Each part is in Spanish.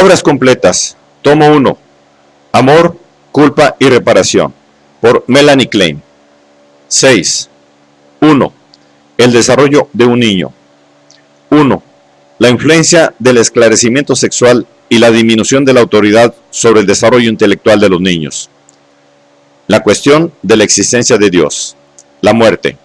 Obras completas. Tomo 1. Amor, culpa y reparación. Por Melanie Klein. 6. 1. El desarrollo de un niño. 1. La influencia del esclarecimiento sexual y la disminución de la autoridad sobre el desarrollo intelectual de los niños. La cuestión de la existencia de Dios. La muerte.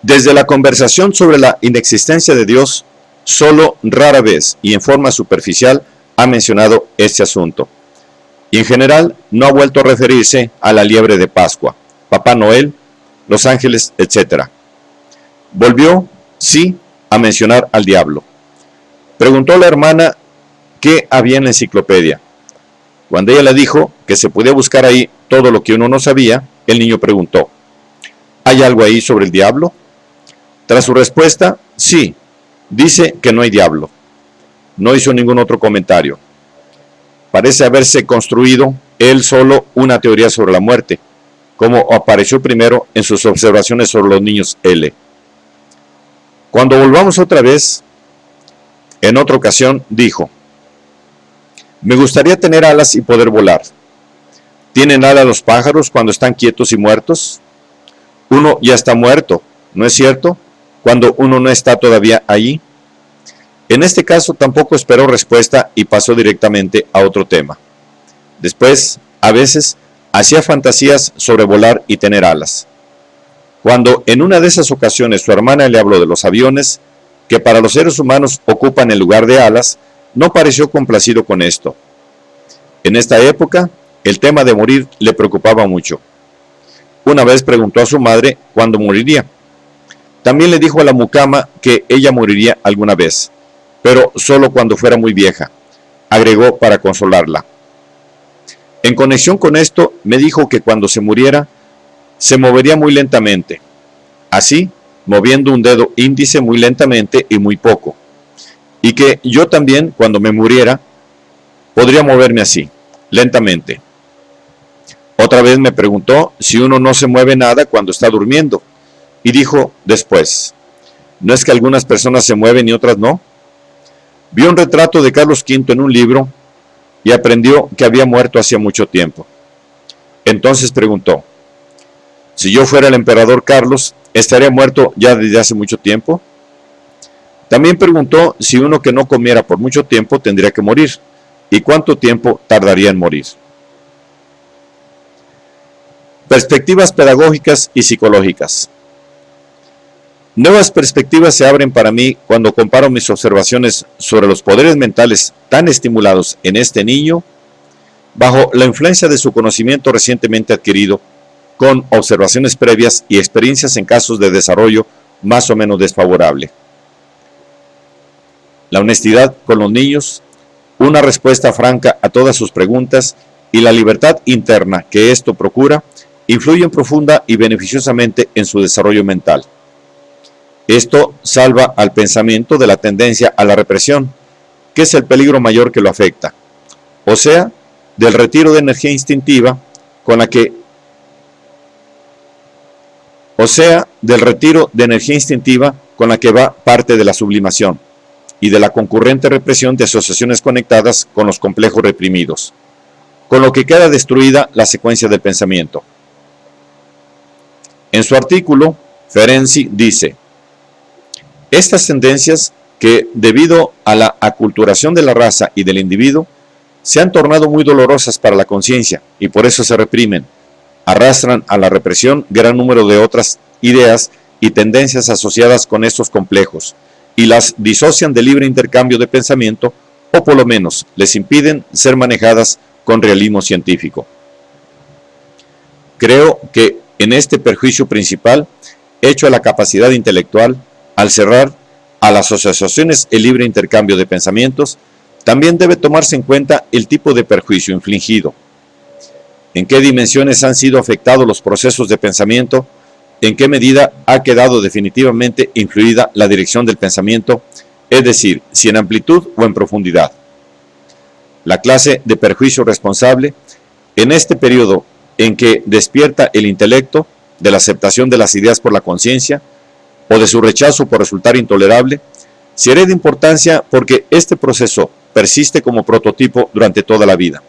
Desde la conversación sobre la inexistencia de Dios, solo rara vez y en forma superficial ha mencionado este asunto. Y en general no ha vuelto a referirse a la liebre de Pascua, Papá Noel, los ángeles, etc. Volvió, sí, a mencionar al diablo. Preguntó a la hermana qué había en la enciclopedia. Cuando ella le dijo que se podía buscar ahí todo lo que uno no sabía, el niño preguntó, ¿hay algo ahí sobre el diablo? Tras su respuesta, sí, dice que no hay diablo. No hizo ningún otro comentario. Parece haberse construido él solo una teoría sobre la muerte, como apareció primero en sus observaciones sobre los niños L. Cuando volvamos otra vez, en otra ocasión, dijo, me gustaría tener alas y poder volar. ¿Tienen alas los pájaros cuando están quietos y muertos? Uno ya está muerto, ¿no es cierto? Cuando uno no está todavía allí. En este caso tampoco esperó respuesta y pasó directamente a otro tema. Después, a veces, hacía fantasías sobre volar y tener alas. Cuando en una de esas ocasiones su hermana le habló de los aviones, que para los seres humanos ocupan el lugar de alas, no pareció complacido con esto. En esta época, el tema de morir le preocupaba mucho. Una vez preguntó a su madre cuándo moriría. También le dijo a la mucama que ella moriría alguna vez, pero solo cuando fuera muy vieja, agregó para consolarla. En conexión con esto, me dijo que cuando se muriera, se movería muy lentamente, así, moviendo un dedo índice muy lentamente y muy poco, y que yo también, cuando me muriera, podría moverme así, lentamente. Otra vez me preguntó si uno no se mueve nada cuando está durmiendo, y dijo después, ¿no es que algunas personas se mueven y otras no? Vio un retrato de Carlos V en un libro y aprendió que había muerto hacía mucho tiempo. Entonces preguntó, si yo fuera el emperador Carlos, ¿estaría muerto ya desde hace mucho tiempo? También preguntó si uno que no comiera por mucho tiempo tendría que morir, y cuánto tiempo tardaría en morir. Perspectivas pedagógicas y psicológicas. Nuevas perspectivas se abren para mí cuando comparo mis observaciones sobre los poderes mentales tan estimulados en este niño, bajo la influencia de su conocimiento recientemente adquirido, con observaciones previas y experiencias en casos de desarrollo más o menos desfavorable. La honestidad con los niños, una respuesta franca a todas sus preguntas y la libertad interna que esto procura, influyen profunda y beneficiosamente en su desarrollo mental. Esto salva al pensamiento de la tendencia a la represión, que es el peligro mayor que lo afecta, o sea, del retiro de energía instintiva con la que va parte de la sublimación y de la concurrente represión de asociaciones conectadas con los complejos reprimidos, con lo que queda destruida la secuencia del pensamiento. En su artículo, Ferenczi dice, estas tendencias que, debido a la aculturación de la raza y del individuo, se han tornado muy dolorosas para la conciencia y por eso se reprimen, arrastran a la represión gran número de otras ideas y tendencias asociadas con estos complejos y las disocian del libre intercambio de pensamiento o por lo menos les impiden ser manejadas con realismo científico. Creo que en este perjuicio principal, hecho a la capacidad intelectual, al cerrar a las asociaciones el libre intercambio de pensamientos, también debe tomarse en cuenta el tipo de perjuicio infligido. ¿En qué dimensiones han sido afectados los procesos de pensamiento? ¿En qué medida ha quedado definitivamente influida la dirección del pensamiento? Es decir, si en amplitud o en profundidad. La clase de perjuicio responsable, en este periodo en que despierta el intelecto de la aceptación de las ideas por la conciencia, o de su rechazo por resultar intolerable, Será de importancia porque este proceso persiste como prototipo durante toda la vida.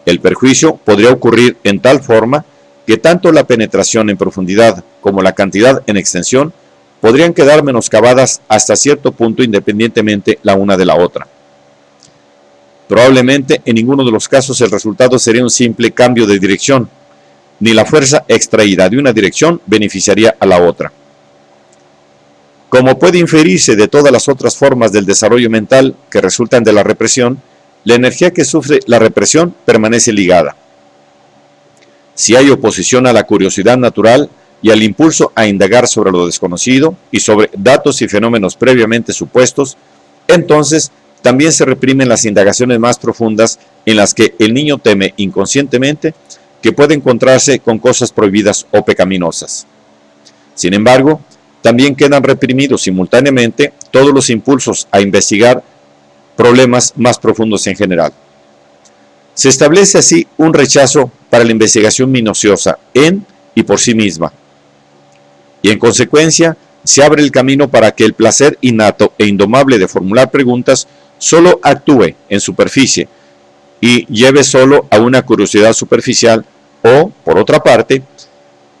El perjuicio podría ocurrir en tal forma que tanto la penetración en profundidad como la cantidad en extensión podrían quedar menoscabadas hasta cierto punto independientemente la una de la otra. Probablemente en ninguno de los casos el resultado sería un simple cambio de dirección, ni la fuerza extraída de una dirección beneficiaría a la otra. Como puede inferirse de todas las otras formas del desarrollo mental que resultan de la represión, la energía que sufre la represión permanece ligada. Si hay oposición a la curiosidad natural y al impulso a indagar sobre lo desconocido y sobre datos y fenómenos previamente supuestos, entonces también se reprimen las indagaciones más profundas en las que el niño teme inconscientemente que puede encontrarse con cosas prohibidas o pecaminosas. Sin embargo, también quedan reprimidos simultáneamente todos los impulsos a investigar problemas más profundos en general. Se establece así un rechazo para la investigación minuciosa en y por sí misma. Y en consecuencia, se abre el camino para que el placer innato e indomable de formular preguntas solo actúe en superficie y lleve solo a una curiosidad superficial o, por otra parte,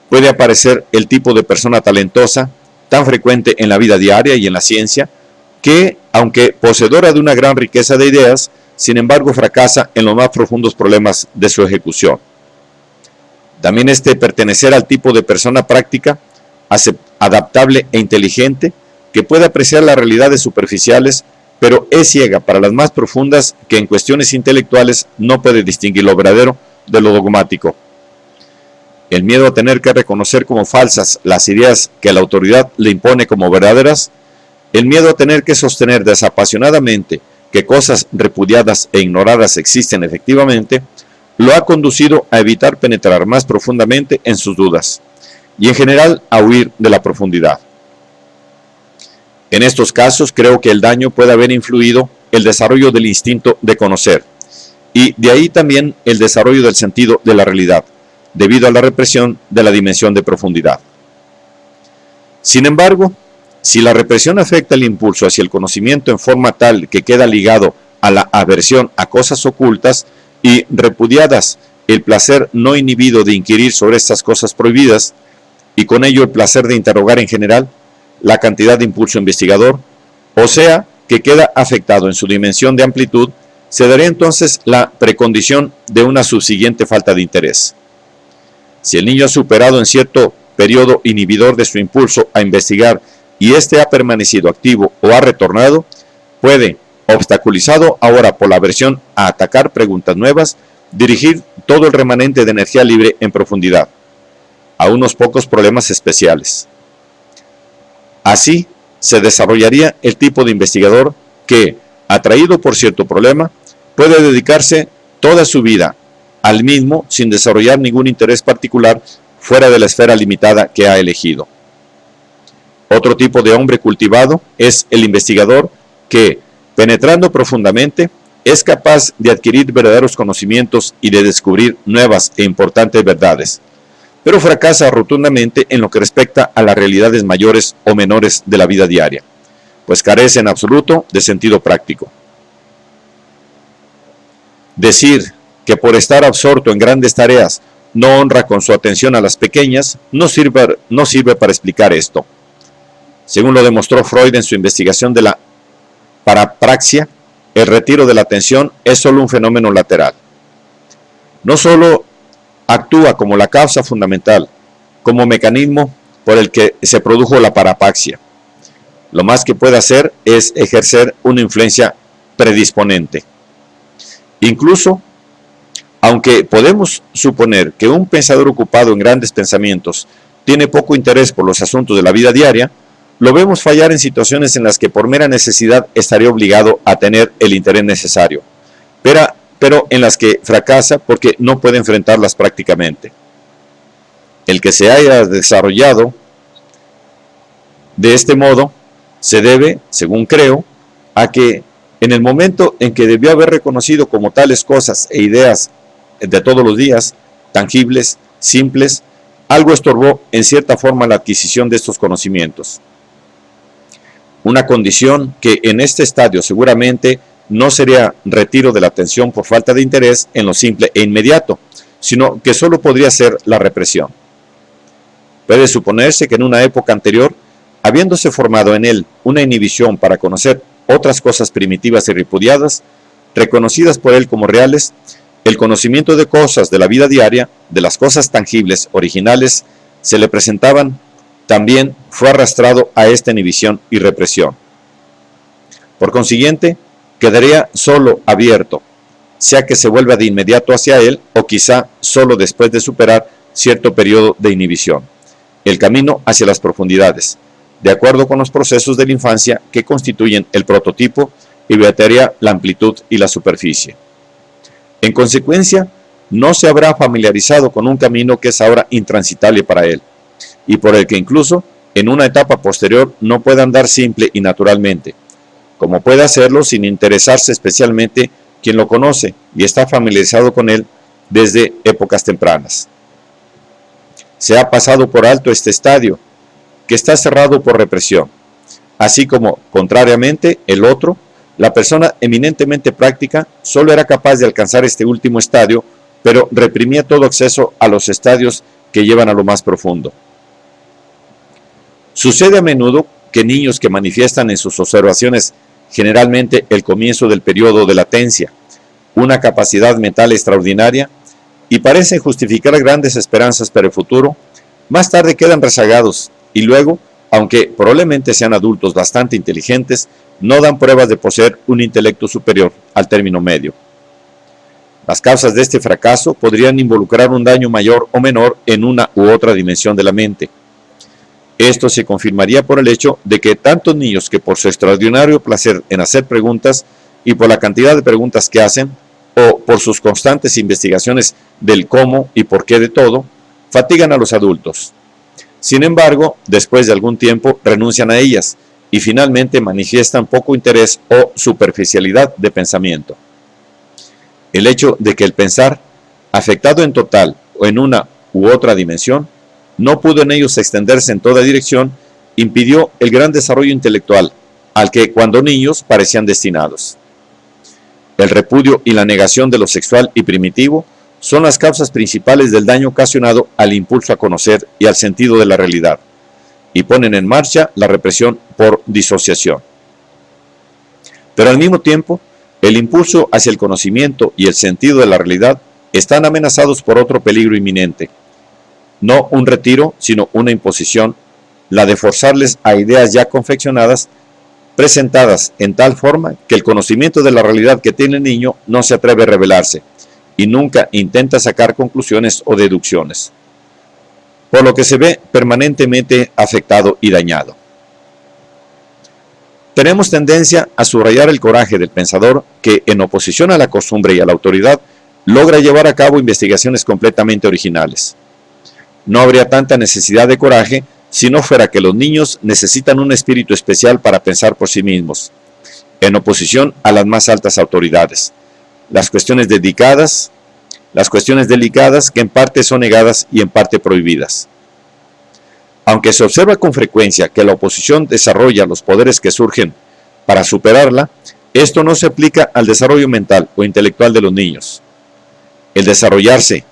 puede aparecer el tipo de persona talentosa, tan frecuente en la vida diaria y en la ciencia, que, aunque poseedora de una gran riqueza de ideas, sin embargo fracasa en los más profundos problemas de su ejecución. También pertenecer al tipo de persona práctica, adaptable e inteligente, que puede apreciar las realidades superficiales, pero es ciega para las más profundas, que en cuestiones intelectuales no puede distinguir lo verdadero de lo dogmático. El miedo a tener que reconocer como falsas las ideas que la autoridad le impone como verdaderas, el miedo a tener que sostener desapasionadamente que cosas repudiadas e ignoradas existen efectivamente, lo ha conducido a evitar penetrar más profundamente en sus dudas y en general a huir de la profundidad. En estos casos creo que el daño puede haber influido el desarrollo del instinto de conocer y de ahí también el desarrollo del sentido de la realidad, debido a la represión de la dimensión de profundidad. Sin embargo, si la represión afecta el impulso hacia el conocimiento en forma tal que queda ligado a la aversión a cosas ocultas y repudiadas el placer no inhibido de inquirir sobre estas cosas prohibidas, y con ello el placer de interrogar en general, la cantidad de impulso investigador, o sea, que queda afectado en su dimensión de amplitud, se daría entonces la precondición de una subsiguiente falta de interés. Si el niño ha superado en cierto periodo inhibidor de su impulso a investigar y éste ha permanecido activo o ha retornado, puede, obstaculizado ahora por la aversión a atacar preguntas nuevas, dirigir todo el remanente de energía libre en profundidad, a unos pocos problemas especiales. Así se desarrollaría el tipo de investigador que, atraído por cierto problema, puede dedicarse toda su vida al mismo sin desarrollar ningún interés particular fuera de la esfera limitada que ha elegido. Otro tipo de hombre cultivado es el investigador que, penetrando profundamente, es capaz de adquirir verdaderos conocimientos y de descubrir nuevas e importantes verdades, pero fracasa rotundamente en lo que respecta a las realidades mayores o menores de la vida diaria, pues carece en absoluto de sentido práctico. Decir que por estar absorto en grandes tareas no honra con su atención a las pequeñas no sirve para explicar esto. Según lo demostró Freud en su investigación de la parapraxia, el retiro de la atención es solo un fenómeno lateral. No solo actúa como la causa fundamental, como mecanismo por el que se produjo la parapraxia. Lo más que puede hacer es ejercer una influencia predisponente. Incluso, aunque podemos suponer que un pensador ocupado en grandes pensamientos tiene poco interés por los asuntos de la vida diaria, lo vemos fallar en situaciones en las que por mera necesidad estaría obligado a tener el interés necesario, pero en las que fracasa porque no puede enfrentarlas prácticamente. El que se haya desarrollado de este modo se debe, según creo, a que en el momento en que debió haber reconocido como tales cosas e ideas de todos los días, tangibles, simples, algo estorbó en cierta forma la adquisición de estos conocimientos. una condición que en este estadio seguramente no sería retiro de la atención por falta de interés en lo simple e inmediato, sino que solo podría ser la represión. Puede suponerse que en una época anterior, habiéndose formado en él una inhibición para conocer otras cosas primitivas y repudiadas, reconocidas por él como reales, el conocimiento de cosas de la vida diaria, de las cosas tangibles, originales, se le presentaban, también fue arrastrado a esta inhibición y represión. Por consiguiente, quedaría solo abierto, sea que se vuelva de inmediato hacia él o quizá solo después de superar cierto periodo de inhibición, el camino hacia las profundidades, de acuerdo con los procesos de la infancia que constituyen el prototipo y vería la amplitud y la superficie. En consecuencia, no se habrá familiarizado con un camino que es ahora intransitable para él, y por el que incluso en una etapa posterior no puede andar simple y naturalmente, como puede hacerlo sin interesarse especialmente quien lo conoce y está familiarizado con él desde épocas tempranas. Se ha pasado por alto este estadio, que está cerrado por represión, así como, contrariamente, el otro, la persona eminentemente práctica, solo era capaz de alcanzar este último estadio, pero reprimía todo acceso a los estadios que llevan a lo más profundo. Sucede a menudo que niños que manifiestan en sus observaciones generalmente el comienzo del periodo de latencia, una capacidad mental extraordinaria, y parecen justificar grandes esperanzas para el futuro, más tarde quedan rezagados y luego, aunque probablemente sean adultos bastante inteligentes, no dan pruebas de poseer un intelecto superior al término medio. Las causas de este fracaso podrían involucrar un daño mayor o menor en una u otra dimensión de la mente. Esto se confirmaría por el hecho de que tantos niños que por su extraordinario placer en hacer preguntas y por la cantidad de preguntas que hacen, o por sus constantes investigaciones del cómo y por qué de todo, fatigan a los adultos. Sin embargo, después de algún tiempo renuncian a ellas y finalmente manifiestan poco interés o superficialidad de pensamiento. El hecho de que el pensar, afectado en total o en una u otra dimensión, no pudo en ellos extenderse en toda dirección, impidió el gran desarrollo intelectual al que cuando niños parecían destinados. El repudio y la negación de lo sexual y primitivo son las causas principales del daño ocasionado al impulso a conocer y al sentido de la realidad, y ponen en marcha la represión por disociación. Pero al mismo tiempo, el impulso hacia el conocimiento y el sentido de la realidad están amenazados por otro peligro inminente. No un retiro, sino una imposición, la de forzarles a ideas ya confeccionadas, presentadas en tal forma que el conocimiento de la realidad que tiene el niño no se atreve a revelarse y nunca intenta sacar conclusiones o deducciones, por lo que se ve permanentemente afectado y dañado. Tenemos tendencia a subrayar el coraje del pensador que, en oposición a la costumbre y a la autoridad, logra llevar a cabo investigaciones completamente originales. No habría tanta necesidad de coraje si no fuera que los niños necesitan un espíritu especial para pensar por sí mismos, en oposición a las más altas autoridades. Las cuestiones delicadas que en parte son negadas y en parte prohibidas. Aunque se observa con frecuencia que la oposición desarrolla los poderes que surgen para superarla, esto no se aplica al desarrollo mental o intelectual de los niños. El desarrollarse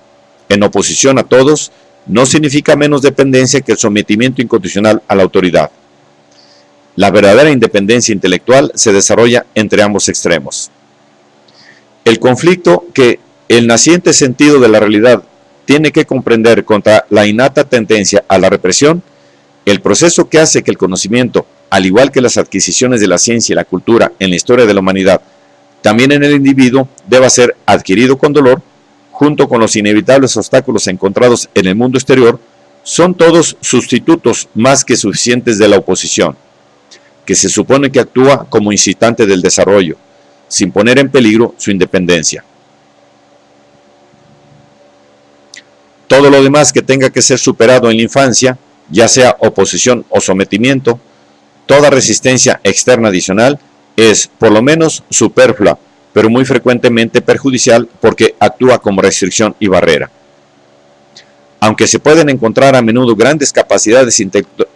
en oposición a todos no significa menos dependencia que el sometimiento incondicional a la autoridad. La verdadera independencia intelectual se desarrolla entre ambos extremos. El conflicto que el naciente sentido de la realidad tiene que comprender contra la innata tendencia a la represión, el proceso que hace que el conocimiento, al igual que las adquisiciones de la ciencia y la cultura en la historia de la humanidad, también en el individuo, deba ser adquirido con dolor, junto con los inevitables obstáculos encontrados en el mundo exterior, son todos sustitutos más que suficientes de la oposición, que se supone que actúa como incitante del desarrollo, sin poner en peligro su independencia. Todo lo demás que tenga que ser superado en la infancia, ya sea oposición o sometimiento, toda resistencia externa adicional es, por lo menos, superflua, pero muy frecuentemente perjudicial porque actúa como restricción y barrera. Aunque se pueden encontrar a menudo grandes capacidades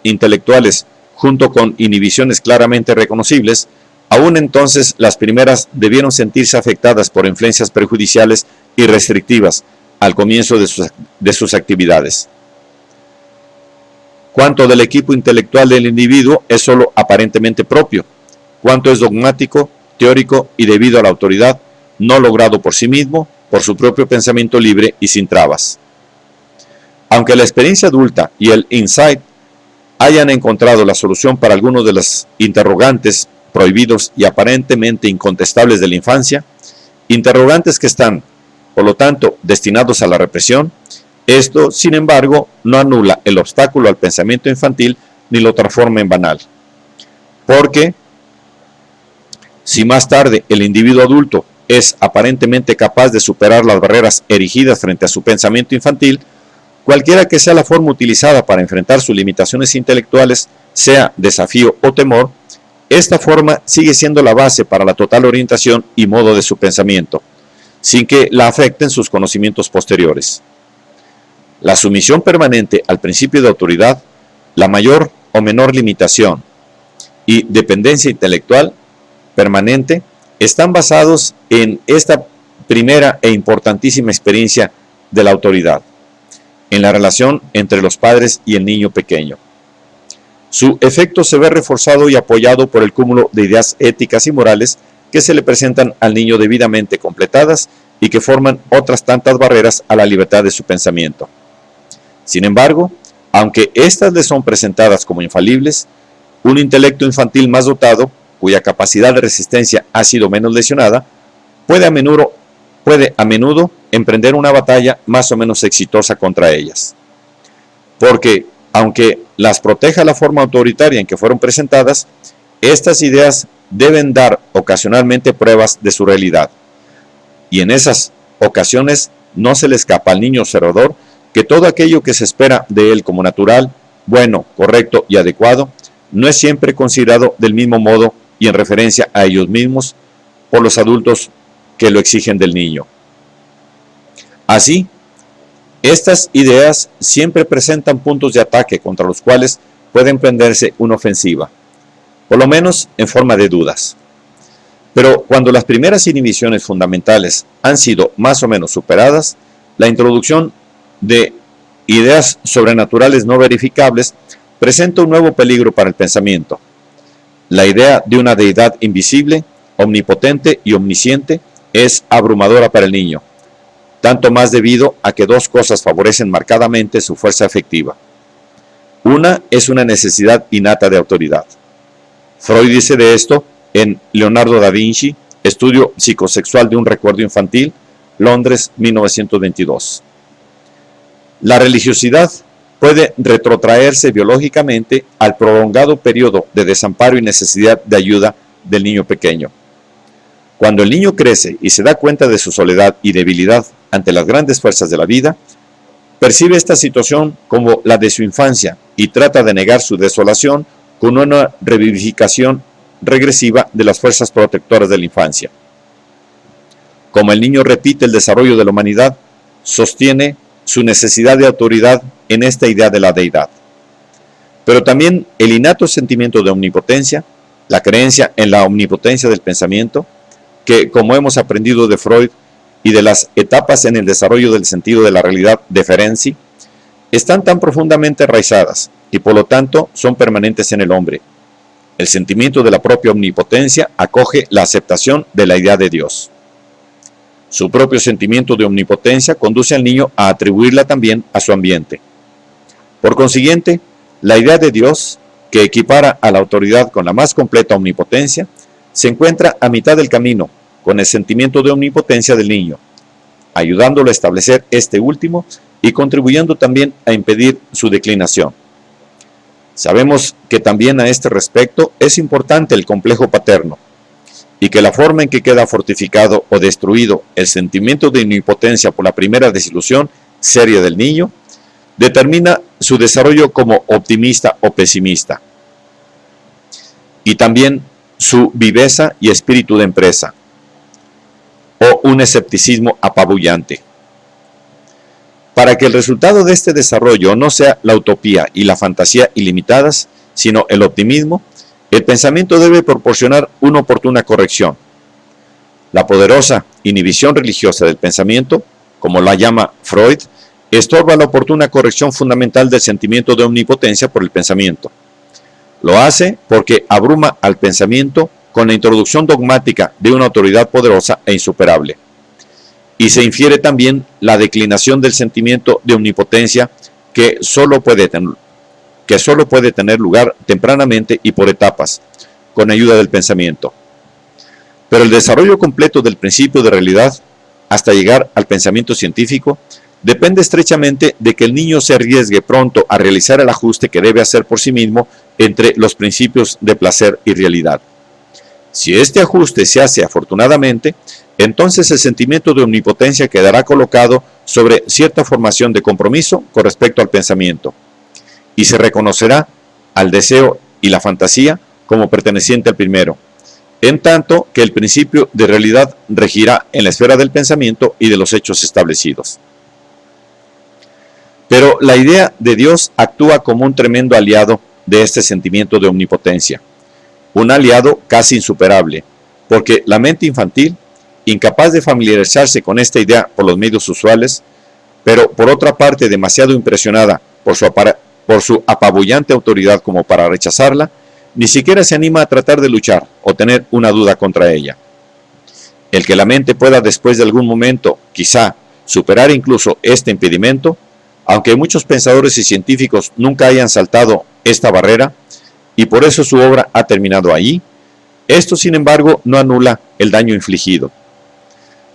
intelectuales junto con inhibiciones claramente reconocibles, aún entonces las primeras debieron sentirse afectadas por influencias perjudiciales y restrictivas al comienzo de sus actividades. Cuánto del equipo intelectual del individuo es solo aparentemente propio, cuánto es dogmático, teórico y debido a la autoridad, no logrado por sí mismo, por su propio pensamiento libre y sin trabas. Aunque la experiencia adulta y el insight hayan encontrado la solución para algunos de los interrogantes prohibidos y aparentemente incontestables de la infancia, interrogantes que están, por lo tanto, destinados a la represión, esto, sin embargo, no anula el obstáculo al pensamiento infantil ni lo transforma en banal. Porque, si más tarde el individuo adulto es aparentemente capaz de superar las barreras erigidas frente a su pensamiento infantil, cualquiera que sea la forma utilizada para enfrentar sus limitaciones intelectuales, sea desafío o temor, esta forma sigue siendo la base para la total orientación y modo de su pensamiento, sin que la afecten sus conocimientos posteriores. La sumisión permanente al principio de autoridad, la mayor o menor limitación y dependencia intelectual permanente están basados en esta primera e importantísima experiencia de la autoridad, en la relación entre los padres y el niño pequeño. Su efecto se ve reforzado y apoyado por el cúmulo de ideas éticas y morales que se le presentan al niño debidamente completadas y que forman otras tantas barreras a la libertad de su pensamiento. Sin embargo, aunque éstas le son presentadas como infalibles, un intelecto infantil más dotado, cuya capacidad de resistencia ha sido menos lesionada, puede a menudo emprender una batalla más o menos exitosa contra ellas. Porque, aunque las proteja la forma autoritaria en que fueron presentadas, estas ideas deben dar ocasionalmente pruebas de su realidad. Y en esas ocasiones no se le escapa al niño observador que todo aquello que se espera de él como natural, bueno, correcto y adecuado, no es siempre considerado del mismo modo y en referencia a ellos mismos por los adultos que lo exigen del niño. Así, estas ideas siempre presentan puntos de ataque contra los cuales puede emprenderse una ofensiva, por lo menos en forma de dudas. Pero cuando las primeras inhibiciones fundamentales han sido más o menos superadas, la introducción de ideas sobrenaturales no verificables presenta un nuevo peligro para el pensamiento. La idea de una deidad invisible, omnipotente y omnisciente es abrumadora para el niño, tanto más debido a que dos cosas favorecen marcadamente su fuerza efectiva. Una es una necesidad innata de autoridad. Freud dice de esto en Leonardo da Vinci, Estudio psicosexual de un recuerdo infantil, Londres, 1922. La religiosidad puede retrotraerse biológicamente al prolongado periodo de desamparo y necesidad de ayuda del niño pequeño. Cuando el niño crece y se da cuenta de su soledad y debilidad ante las grandes fuerzas de la vida, percibe esta situación como la de su infancia y trata de negar su desolación con una revivificación regresiva de las fuerzas protectoras de la infancia. Como el niño repite el desarrollo de la humanidad, sostiene su necesidad de autoridad en esta idea de la deidad. Pero también el innato sentimiento de omnipotencia, la creencia en la omnipotencia del pensamiento, que, como hemos aprendido de Freud y de las etapas en el desarrollo del sentido de la realidad de Ferenczi, están tan profundamente arraizadas y por lo tanto son permanentes en el hombre. El sentimiento de la propia omnipotencia acoge la aceptación de la idea de Dios. Su propio sentimiento de omnipotencia conduce al niño a atribuirla también a su ambiente. Por consiguiente, la idea de Dios, que equipara a la autoridad con la más completa omnipotencia, se encuentra a mitad del camino con el sentimiento de omnipotencia del niño, ayudándolo a establecer este último y contribuyendo también a impedir su declinación. Sabemos que también a este respecto es importante el complejo paterno, y que la forma en que queda fortificado o destruido el sentimiento de omnipotencia por la primera desilusión seria del niño, determina su desarrollo como optimista o pesimista, y también su viveza y espíritu de empresa, o un escepticismo apabullante. Para que el resultado de este desarrollo no sea la utopía y la fantasía ilimitadas, sino el optimismo, el pensamiento debe proporcionar una oportuna corrección. La poderosa inhibición religiosa del pensamiento, como la llama Freud, estorba la oportuna corrección fundamental del sentimiento de omnipotencia por el pensamiento. Lo hace porque abruma al pensamiento con la introducción dogmática de una autoridad poderosa e insuperable. Y se infiere también la declinación del sentimiento de omnipotencia que solo puede tener lugar tempranamente y por etapas, con ayuda del pensamiento. Pero el desarrollo completo del principio de realidad, hasta llegar al pensamiento científico, depende estrechamente de que el niño se arriesgue pronto a realizar el ajuste que debe hacer por sí mismo entre los principios de placer y realidad. Si este ajuste se hace afortunadamente, entonces el sentimiento de omnipotencia quedará colocado sobre cierta formación de compromiso con respecto al pensamiento, y se reconocerá al deseo y la fantasía como perteneciente al primero, en tanto que el principio de realidad regirá en la esfera del pensamiento y de los hechos establecidos. Pero la idea de Dios actúa como un tremendo aliado de este sentimiento de omnipotencia, un aliado casi insuperable, porque la mente infantil, incapaz de familiarizarse con esta idea por los medios usuales, pero por otra parte demasiado impresionada por su apabullante autoridad como para rechazarla, ni siquiera se anima a tratar de luchar o tener una duda contra ella. El que la mente pueda después de algún momento, quizá, superar incluso este impedimento, aunque muchos pensadores y científicos nunca hayan saltado esta barrera, y por eso su obra ha terminado ahí, esto sin embargo no anula el daño infligido.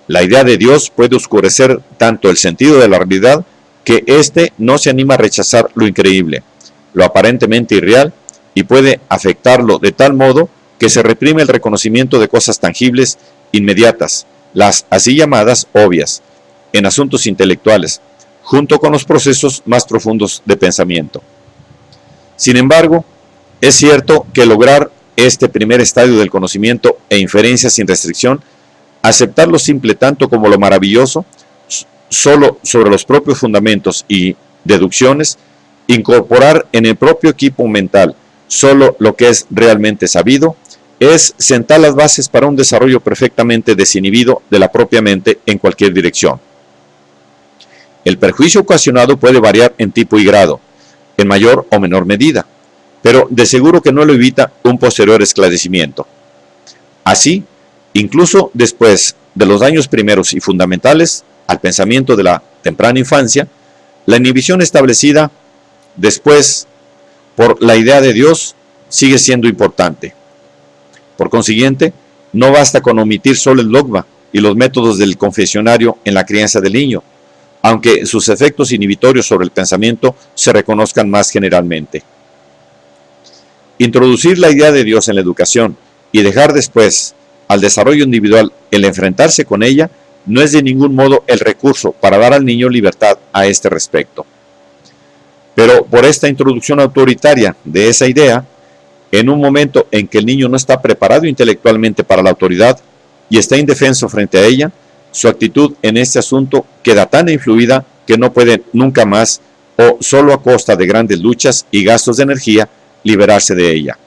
La idea de Dios puede oscurecer tanto el sentido de la realidad que éste no se anima a rechazar lo increíble, lo aparentemente irreal, y puede afectarlo de tal modo que se reprime el reconocimiento de cosas tangibles, inmediatas, las así llamadas obvias, en asuntos intelectuales, junto con los procesos más profundos de pensamiento. Sin embargo, es cierto que lograr este primer estadio del conocimiento e inferencia sin restricción, aceptar lo simple tanto como lo maravilloso, solo sobre los propios fundamentos y deducciones, incorporar en el propio equipo mental solo lo que es realmente sabido, es sentar las bases para un desarrollo perfectamente desinhibido de la propia mente en cualquier dirección. El perjuicio ocasionado puede variar en tipo y grado, en mayor o menor medida, pero de seguro que no lo evita un posterior esclarecimiento. Así, incluso después de los daños primeros y fundamentales al pensamiento de la temprana infancia, la inhibición establecida después por la idea de Dios sigue siendo importante. Por consiguiente, no basta con omitir solo el dogma y los métodos del confesionario en la crianza del niño, aunque sus efectos inhibitorios sobre el pensamiento se reconozcan más generalmente. Introducir la idea de Dios en la educación y dejar después al desarrollo individual el enfrentarse con ella no es de ningún modo el recurso para dar al niño libertad a este respecto. Pero por esta introducción autoritaria de esa idea, en un momento en que el niño no está preparado intelectualmente para la autoridad y está indefenso frente a ella, su actitud en este asunto queda tan influida que no puede nunca más, o solo a costa de grandes luchas y gastos de energía, liberarse de ella.